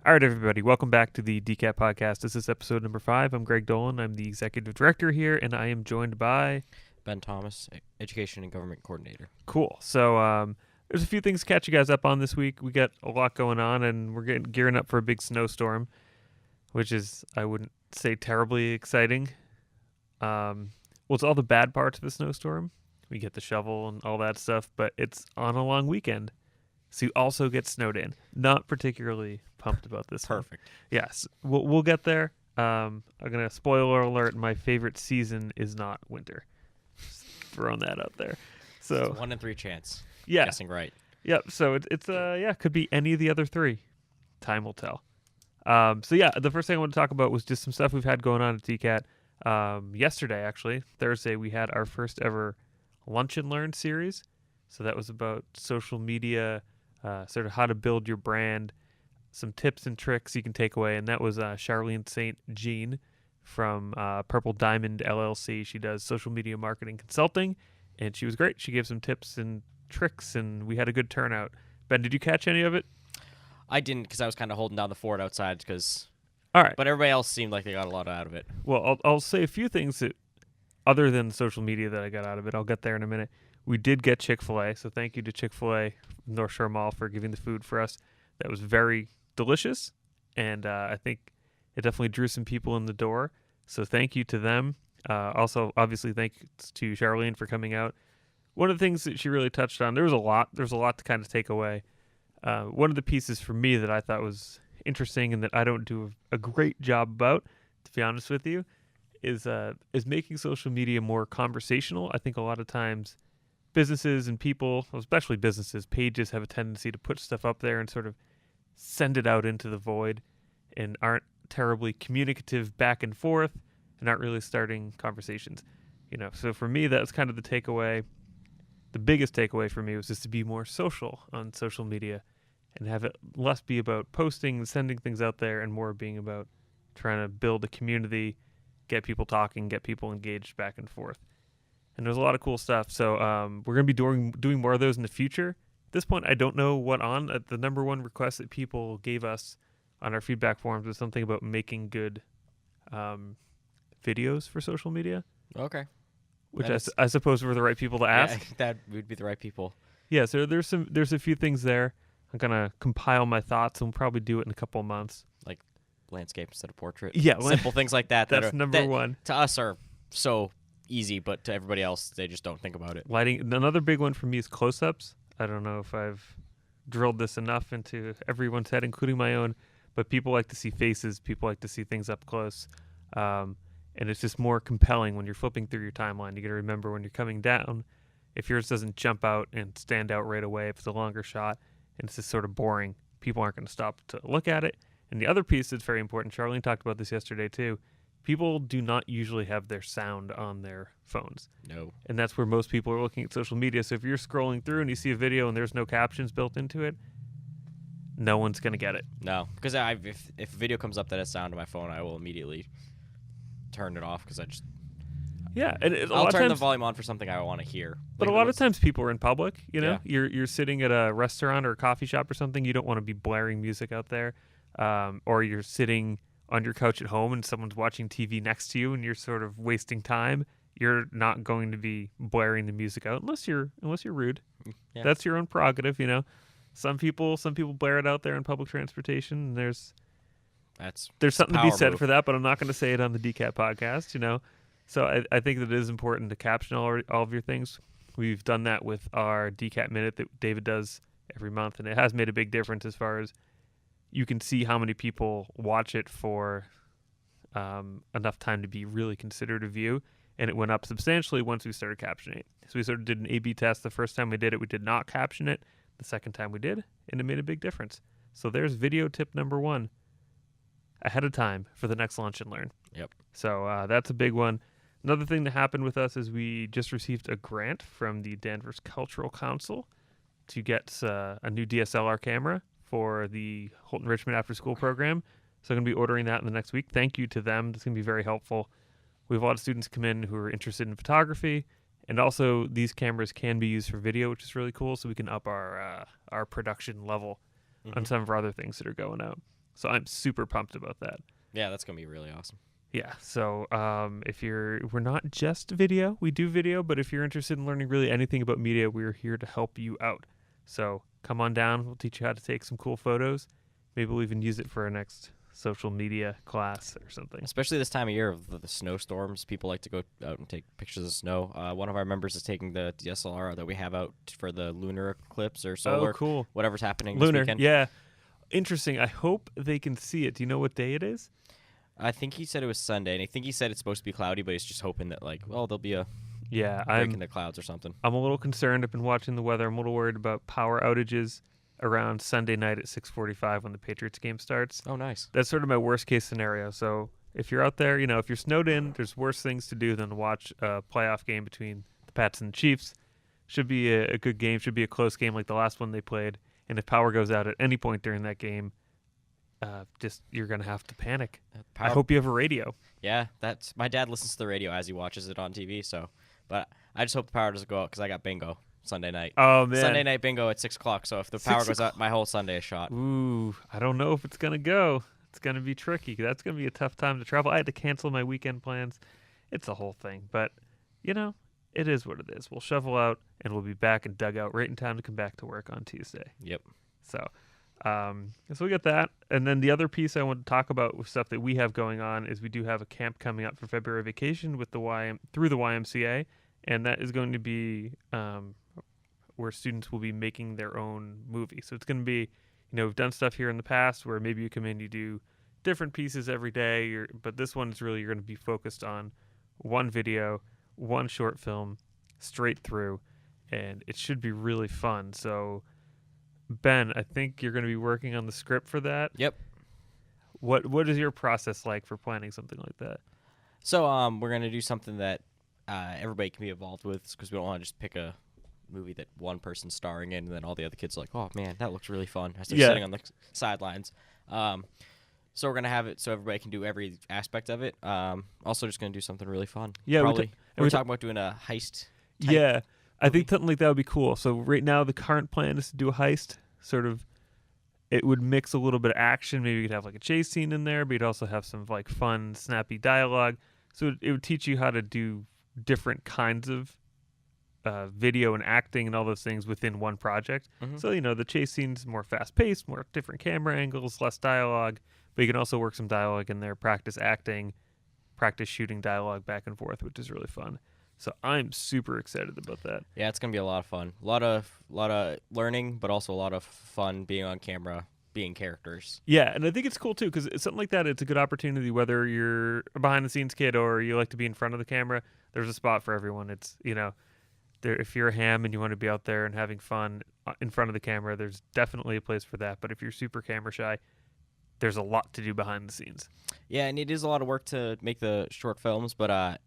All right, everybody, welcome back to the DCAT Podcast. This is episode number 5. I'm Greg Dolan. I'm the executive director here, and I am joined by Ben Thomas, Education and Government Coordinator. Cool. So there's a few things to catch you guys up on this week. We got a lot going on, and we're gearing up for a big snowstorm, which is, I wouldn't say terribly exciting. Well, it's all the bad parts of the snowstorm. We get the shovel and all that stuff, but it's on a long weekend. So you also get snowed in. Not particularly pumped about this. Perfect. One. Yes, we'll get there. I'm gonna spoiler alert. My favorite season is not winter. Just throwing that out there. So it's 1 in 3 chance. Yeah, Guessing right. Yep. So it's could be any of the other 3. Time will tell. So yeah, the first thing I want to talk about was just some stuff we've had going on at DCAT. Yesterday, actually, Thursday, we had our first ever Lunch and Learn series. So that was about social media. Sort of how to build your brand, some tips and tricks you can take away. And that was Charlene St. Jean from Purple Diamond LLC. She does social media marketing consulting, and she was great. She gave some tips and tricks, and we had a good turnout. Ben, did you catch any of it? I didn't, because I was kind of holding down the fort outside. All right. But everybody else seemed like they got a lot out of it. Well, I'll say a few things that, other than social media, that I got out of it. I'll get there in a minute. We did get Chick-fil-A, so thank you to Chick-fil-A North Shore Mall for giving the food for us. That was very delicious, and I think it definitely drew some people in the door. So thank you to them. Also, obviously, thanks to Charlene for coming out. One of the things that she really touched on, there's a lot to kind of take away. One of the pieces for me that I thought was interesting and that I don't do a great job about, to be honest with you, is making social media more conversational. I think a lot of times businesses and people, especially businesses, pages have a tendency to put stuff up there and sort of send it out into the void and aren't terribly communicative back and forth and aren't really starting conversations. So for me, that's kind of the takeaway. The biggest takeaway for me was just to be more social on social media and have it less be about posting and sending things out there and more being about trying to build a community, get people talking, get people engaged back and forth. And there's a lot of cool stuff. So we're going to be doing more of those in the future. At this point, I don't know what on. The number one request that people gave us on our feedback forums was something about making good videos for social media. Okay. Which I suppose were the right people to ask. Yeah, that would be the right people. Yeah, so there's a few things there. I'm going to compile my thoughts, and we'll probably do it in a couple of months. Like landscape instead of portrait. Yeah. Simple things like that. That's number one. To us are so easy, but to everybody else, they just don't think about it. Lighting. Another big one for me is close-ups. I don't know if I've drilled this enough into everyone's head, including my own, but people like to see faces. People like to see things up close. And it's just more compelling when you're flipping through your timeline. You got to remember when you're coming down, if yours doesn't jump out and stand out right away, if it's a longer shot and it's just sort of boring, people aren't going to stop to look at it. And the other piece that's very important, Charlene talked about this yesterday too, people do not usually have their sound on their phones. No. And that's where most people are looking at social media. So if you're scrolling through and you see a video and there's no captions built into it, no one's going to get it. No, because if a video comes up that has sound on my phone, I will immediately turn it off because I just... Yeah. And I'll turn the volume on for something I want to hear. But a lot of times people are in public, Yeah. You're sitting at a restaurant or a coffee shop or something. You don't want to be blaring music out there. Or you're sitting on your couch at home and someone's watching TV next to you and you're sort of wasting time. You're not going to be blaring the music out unless you're rude. Yeah. That's your own prerogative, Some people blare it out there in public transportation, and there's something to be said for that, but I'm not going to say it on the DCAT podcast, So I think that it is important to caption all of your things. We've done that with our DCAT Minute that David does every month, and it has made a big difference as far as you can see how many people watch it for enough time to be really considered a view, and it went up substantially once we started captioning it. So we sort of did an A/B test. The first time we did it, we did not caption it. The second time we did, and it made a big difference. So there's video tip number 1. Ahead of time for the next Lunch and Learn. Yep. So that's a big one. Another thing that happened with us is we just received a grant from the Danvers Cultural Council to get a new DSLR camera for the Holton Richmond After School program. So I'm going to be ordering that in the next week. Thank you to them. It's going to be very helpful. We have a lot of students come in who are interested in photography, and also these cameras can be used for video, which is really cool. So we can up our production level on some of our other things that are going out. So I'm super pumped about that. Yeah, that's gonna be really awesome. Yeah. So we're not just video, we do video, but if you're interested in learning really anything about media, we're here to help you out. So come on down. We'll teach you how to take some cool photos. Maybe we'll even use it for our next social media class or something. Especially this time of year of the snowstorms, people like to go out and take pictures of snow. One of our members is taking the DSLR that we have out for the lunar eclipse or solar. Oh, cool. Whatever's happening Lunar, this weekend. yeah. Interesting. I hope they can see it. Do you know what day it is? I think he said it was Sunday, and I think he said it's supposed to be cloudy, but he's just hoping that, like, well, there'll be a Yeah, break in the clouds or something. I'm a little concerned. I've been watching the weather. I'm a little worried about power outages around Sunday night at 6:45 when the Patriots game starts. Oh, nice. That's sort of my worst case scenario. So if you're out there, if you're snowed in, there's worse things to do than watch a playoff game between the Pats and the Chiefs. Should be a good game. Should be a close game like the last one they played. And if power goes out at any point during that game, you're gonna have to panic. I hope you have a radio. Yeah, that's my dad listens to the radio as he watches it on TV. So, but I just hope the power doesn't go out because I got bingo Sunday night. Oh man, Sunday night bingo at 6:00. So if the power goes out, my whole Sunday is shot. Ooh, I don't know if it's gonna go. It's gonna be tricky. That's gonna be a tough time to travel. I had to cancel my weekend plans. It's a whole thing, but it is what it is. We'll shovel out and we'll be back in dugout right in time to come back to work on Tuesday. Yep. So we get that. And then the other piece I want to talk about with stuff that we have going on is we do have a camp coming up for February vacation with through the YMCA, and that is going to be where students will be making their own movie. So it's going to be, we've done stuff here in the past where maybe you come in, you do different pieces every day, but this one is really, you're going to be focused on one video, one short film, straight through, and it should be really fun. So Ben, I think you're going to be working on the script for that. Yep. What is your process like for planning something like that? So we're going to do something that everybody can be involved with because we don't want to just pick a movie that one person's starring in and then all the other kids are like, oh, man, that looks really fun as they're sitting on the sidelines. So we're going to have it so everybody can do every aspect of it. Also just going to do something really fun. Yeah, Probably. We're talking about doing a heist type. Yeah. I think something like that would be cool. So right now the current plan is to do a heist. Sort of, it would mix a little bit of action. Maybe you could have like a chase scene in there, but you'd also have some like fun, snappy dialogue. So it would teach you how to do different kinds of video and acting and all those things within one project. Mm-hmm. So the chase scene's more fast-paced, more different camera angles, less dialogue, but you can also work some dialogue in there, practice acting, practice shooting dialogue back and forth, which is really fun. So I'm super excited about that. Yeah, it's gonna be a lot of fun. A lot of learning, but also a lot of fun being on camera, being characters. Yeah, and I think it's cool too because it's something like that. It's a good opportunity whether you're a behind-the-scenes kid or you like to be in front of the camera. There's a spot for everyone. It's if you're a ham and you want to be out there and having fun in front of the camera, there's definitely a place for that. But if you're super camera shy, there's a lot to do behind the scenes. Yeah, and it is a lot of work to make the short films, but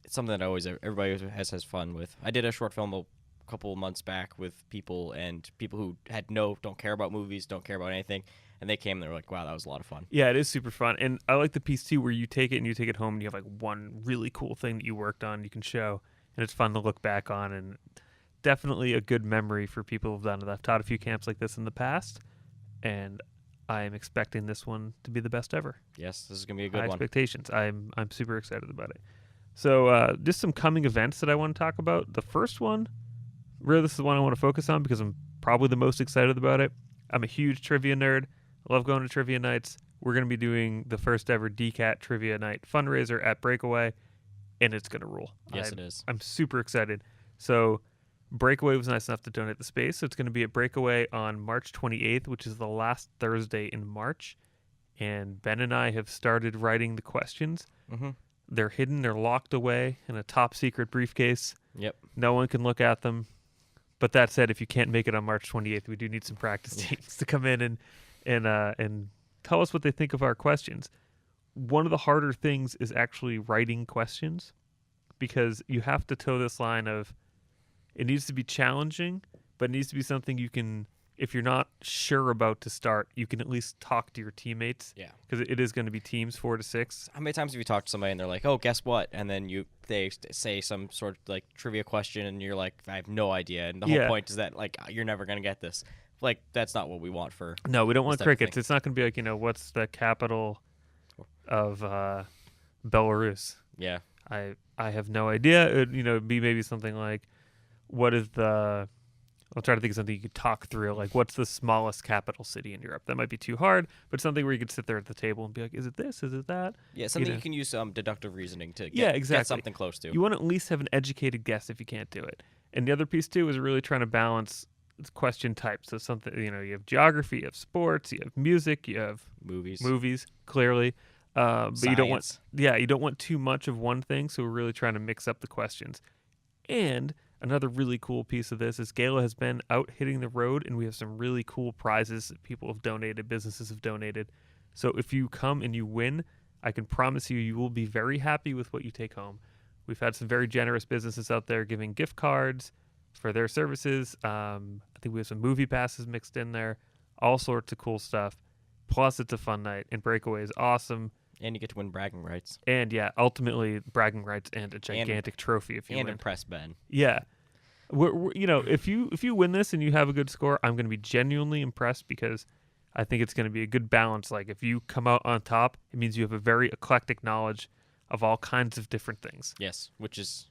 it's something that everybody has fun with. I did a short film a couple of months back with people who don't care about movies, don't care about anything, and they came and they were like, wow, that was a lot of fun. Yeah, it is super fun. And I like the piece too where you take it home and you have like one really cool thing that you worked on you can show, and it's fun to look back on, and definitely a good memory for people who've done it. I've taught a few camps like this in the past, and I am expecting this one to be the best ever. Yes, this is going to be a good High one. Expectations. I'm super excited about it. So just some coming events that I want to talk about. The first one, really this is the one I want to focus on because I'm probably the most excited about it. I'm a huge trivia nerd. I love going to trivia nights. We're going to be doing the first ever DCAT Trivia Night fundraiser at Breakaway, and it's going to rule. Yes, it is. I'm super excited. So Breakaway was nice enough to donate the space, so it's going to be at Breakaway on March 28th, which is the last Thursday in March, and Ben and I have started writing the questions. Mm-hmm. They're hidden. They're locked away in a top secret briefcase. Yep. No one can look at them. But that said, if you can't make it on March 28th, we do need some practice teams to come in and tell us what they think of our questions. One of the harder things is actually writing questions because you have to toe this line of it needs to be challenging, but it needs to be something you can, if you're not sure about to start, you can at least talk to your teammates. Yeah. Because it is going to be teams 4 to 6. How many times have you talked to somebody and they're like, oh, guess what? And then they say some sort of like trivia question and you're like, I have no idea. And the whole point is that like, you're never going to get this. Like, that's not what we want for. No, we don't want type of crickets. thing. It's not going to be like, what's the capital of Belarus? Yeah. I have no idea. It'd be maybe something like, what is the... I'll try to think of something you could talk through, like what's the smallest capital city in Europe? That might be too hard, but something where you could sit there at the table and be like, is it this? Is it that? Yeah, something you can use deductive reasoning to Yeah, get exactly. something close to. You want to at least have an educated guess if you can't do it. And the other piece, too, is really trying to balance question types. So something, you have geography, you have sports, you have music, you have movies, clearly. But you don't want too much of one thing, so we're really trying to mix up the questions. And another really cool piece of this is Gala has been out hitting the road, and we have some really cool prizes that people have donated, businesses have donated. So if you come and you win, I can promise you will be very happy with what you take home. We've had some very generous businesses out there giving gift cards for their services. I think we have some movie passes mixed in there, all sorts of cool stuff. Plus, it's a fun night, and Breakaway is awesome. And you get to win bragging rights. And yeah, ultimately bragging rights and a gigantic trophy if you win. And impress Ben. Yeah. If you win this and you have a good score, I'm going to be genuinely impressed because I think it's going to be a good balance. Like if you come out on top, it means you have a very eclectic knowledge of all kinds of different things. Yes, which is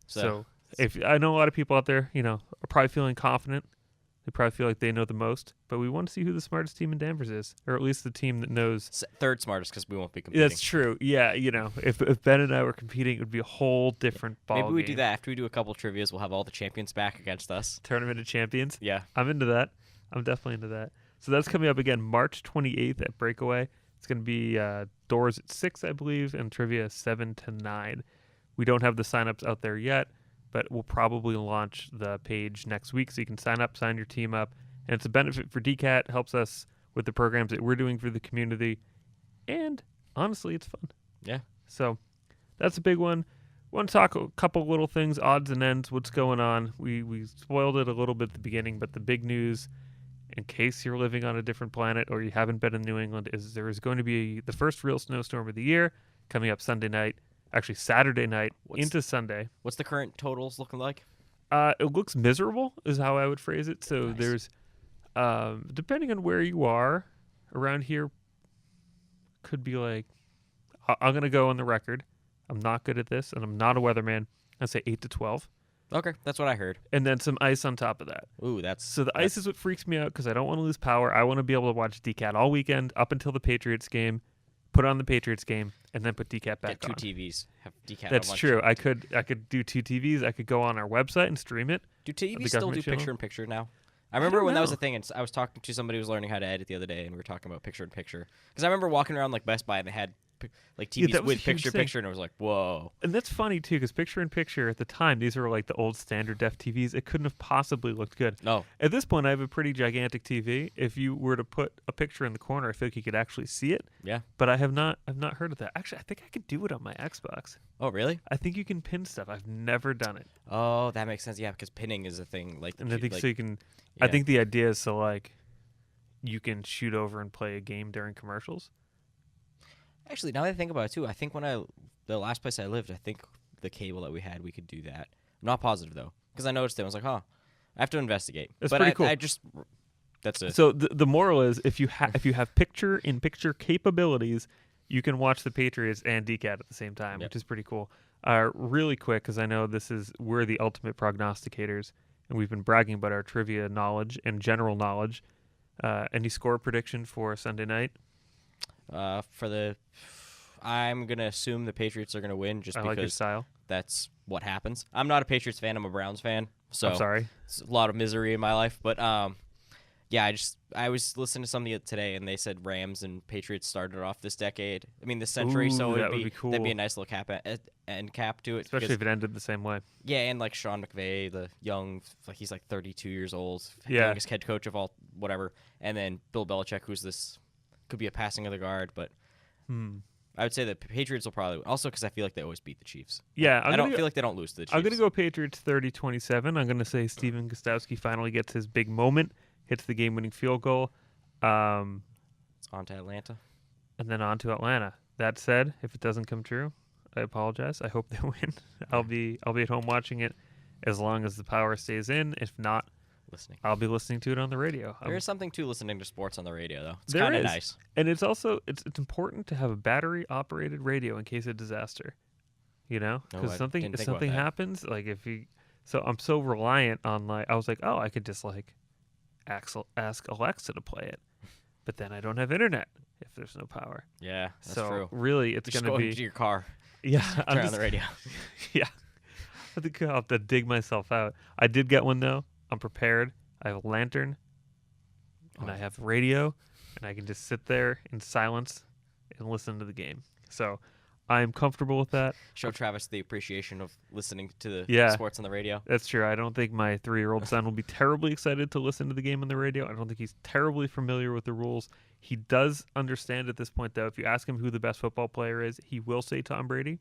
so if I know a lot of people out there, are probably feeling confident. They probably feel like they know the most, but we want to see who the smartest team in Danvers is, or at least the team that knows. Third smartest because we won't be competing. That's true. Yeah, if Ben and I were competing, it would be a whole different ball Maybe we game. do that. After we do a couple trivias, we'll have all the champions back against us. Tournament of Champions? Yeah. I'm into that. I'm definitely into that. So that's coming up again March 28th at Breakaway. It's going to be doors at 6, I believe, and trivia 7 to 9. We don't have the signups out there yet, but we'll probably launch the page next week so you can sign up, sign your team up. And it's a benefit for DCAT, helps us with the programs that we're doing for the community. And honestly, it's fun. Yeah. So that's a big one. Want to talk a couple little things, odds and ends, what's going on. We spoiled it a little bit at the beginning, but the big news, in case you're living on a different planet or you haven't been in New England, is there is going to be the first real snowstorm of the year coming up Sunday night, actually Saturday night into Sunday. What's the current totals looking like? It looks miserable is how I would phrase it. So Nice. There's, depending on where you are around here, could be like, I'm going to go on the record. I'm not good at this, and I'm not a weatherman. I'd say 8 to 12. Okay, that's what I heard. And then some ice on top of that. Ooh, So the ice is what freaks me out because I don't want to lose power. I want to be able to watch DCAT all weekend up until the Patriots game, put on the Patriots game, and then put DCAT back get on. 2 TVs. Have DCAT. That's true. I could do 2 TVs. I could go on our website and stream it. Do the TVs still do government channel? picture-in-picture now? I remember when that was know. a thing, and I was talking to somebody who was learning how to edit the other day, and we were talking about picture-in-picture. Because I remember walking around like Best Buy, and they had TVs that was a with huge picture-in-picture, and I was like, whoa. And that's funny, too, because picture-in-picture at the time, these are like the old standard def TVs. It couldn't have possibly looked good. No. At this point, I have a pretty gigantic TV. If you were to put a picture in the corner, I feel like you could actually see it. Yeah. But I've not heard of that. Actually, I think I could do it on my Xbox. Oh, really? I think you can pin stuff. I've never done it. Oh, that makes sense. Yeah, because pinning is a thing. And I think so you can... yeah. I think the idea is so, like, you can shoot over and play a game during commercials. Actually, now that I think about it, too, I think the last place I lived, I think the cable that we had, we could do that. I'm not positive, though, because I noticed it. I was like, huh, I have to investigate. That's but pretty cool. I just... That's it. So the moral is, if you have picture-in-picture capabilities, you can watch the Patriots and DCAT at the same time, Yep. which is pretty cool. Really quick, because I know we're the ultimate prognosticators, and we've been bragging about our trivia knowledge and general knowledge. Any score prediction for Sunday night? I'm going to assume the Patriots are going to win just I like your because style. that's what happens. I'm not a Patriots fan. I'm a Browns fan. So I'm sorry. it's a lot of misery in my life. But, yeah, I was listening to somebody today, and they said Rams and Patriots started off this decade. I mean, this century. Ooh, So that would be cool. that'd be a nice little end cap to it. Especially because, if it ended the same way. yeah, and like Sean McVay, the young, like he's like 32 years old, Yeah. youngest head coach of all, whatever. And then Bill Belichick, who's this, could be a passing of the guard, but I would say the Patriots will probably also because I feel like they always beat the Chiefs. Yeah, I don't feel like they don't lose to the Chiefs. I'm going to go Patriots 30-27. I'm going to say Steven Gostowski finally gets his big moment, hits the game-winning field goal, It's on to Atlanta. and then on to Atlanta. That said, if it doesn't come true, I apologize. I hope they win. I'll be at home watching it as long as the power stays in. If not, listening. I'll be listening to it on the radio. There is something to listening to sports on the radio, though. It's There kind of is. nice. And it's also it's important to have a battery operated radio in case of disaster. You know, No, because I something didn't if think about something that. happens, like if you, so I'm so reliant on like I was like, oh, I could just like ask Alexa to play it, but then I don't have internet if there's no power. Yeah, that's so true. really, it's Just gonna go be into your car, yeah. I'm turn on just, the radio. yeah. I think I'll have to dig myself out. I did get one though. I'm prepared. I have a lantern, and I have radio, and I can just sit there in silence and listen to the game. So I'm comfortable with that. Show Travis the appreciation of listening to the Yeah. sports on the radio. That's true. I don't think my 3-year-old son will be terribly excited to listen to the game on the radio. I don't think he's terribly familiar with the rules. He does understand at this point, though. If you ask him who the best football player is, he will say Tom Brady.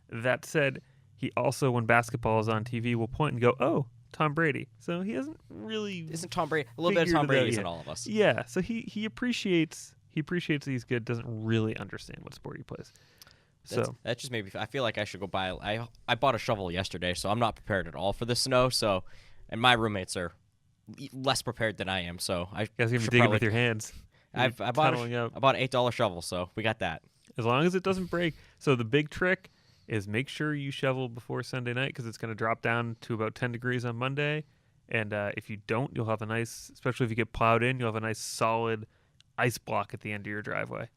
That said, he also, when basketball is on TV, will point and go, "Oh, Tom Brady." So he hasn't really. Isn't Tom Brady a little bit of Tom figured it out Brady is yet. in all of us? Yeah. So he appreciates that he's good. Doesn't really understand what sport he plays. So That just made me. I feel like I should go buy. I bought a shovel yesterday, so I'm not prepared at all for the snow. So, and my roommates are less prepared than I am. So I you guys can should dig it probably- with your hands. I bought tunneling up. I bought an $8 shovel, so we got that. As long as it doesn't break. So the big trick is make sure you shovel before Sunday night because it's going to drop down to about 10 degrees on Monday. And if you don't, you'll have a nice, especially if you get plowed in, you'll have a nice solid ice block at the end of your driveway.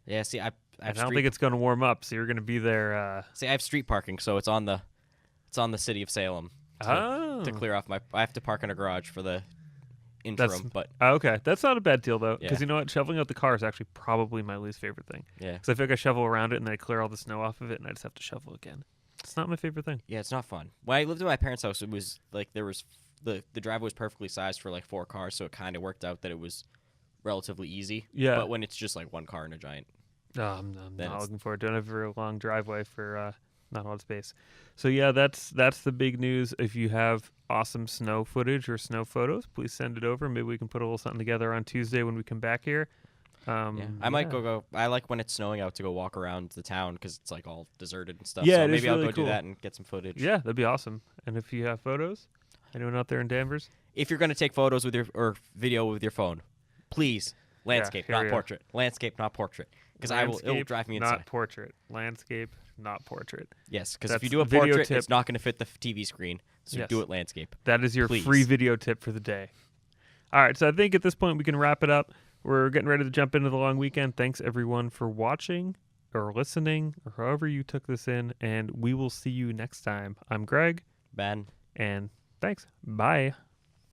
Yeah. See, I I have don't street, think it's going to warm up, so you're going to be there. I have street parking, so it's on the city of Salem to clear off my. I have to park in a garage for the interim, but Okay, that's not a bad deal though, because Yeah. you know what, shoveling out the car is actually probably my least favorite thing. yeah, Because I feel like I shovel around it and then I clear all the snow off of it, and I just have to shovel again. It's not my favorite thing. yeah, it's not fun. When I lived in my parents' house, it was like there was the driveway was perfectly sized for like 4 cars, so it kind of worked out that it was relatively easy. Yeah. But when it's just like one car and a giant, I'm Then not it's- looking forward to it. I have a very long driveway for not a lot of space. So yeah, that's the big news. If you have awesome snow footage or snow photos, please send it over. Maybe we can put a little something together on Tuesday when we come back here. yeah, I might go. I like when it's snowing out to go walk around the town because it's like all deserted and stuff. Yeah, so it is maybe I'll really go cool. do that and get some footage. Yeah, that'd be awesome. And if you have photos, anyone out there in Danvers? If you're gonna take photos with your or video with your phone, please landscape, here not we are. portrait. Landscape, not portrait. Because It'll Landscape, drive me not insane. portrait. Landscape, not portrait. Yes, because That's if you do a video portrait, tip. it's not going to fit the TV screen. So Yes. do it landscape. That is your Please. free video tip for the day. All right, so I think at this point we can wrap it up. We're getting ready to jump into the long weekend. Thanks everyone for watching or listening or however you took this in, and we will see you next time. I'm Greg, Ben. and thanks. Bye.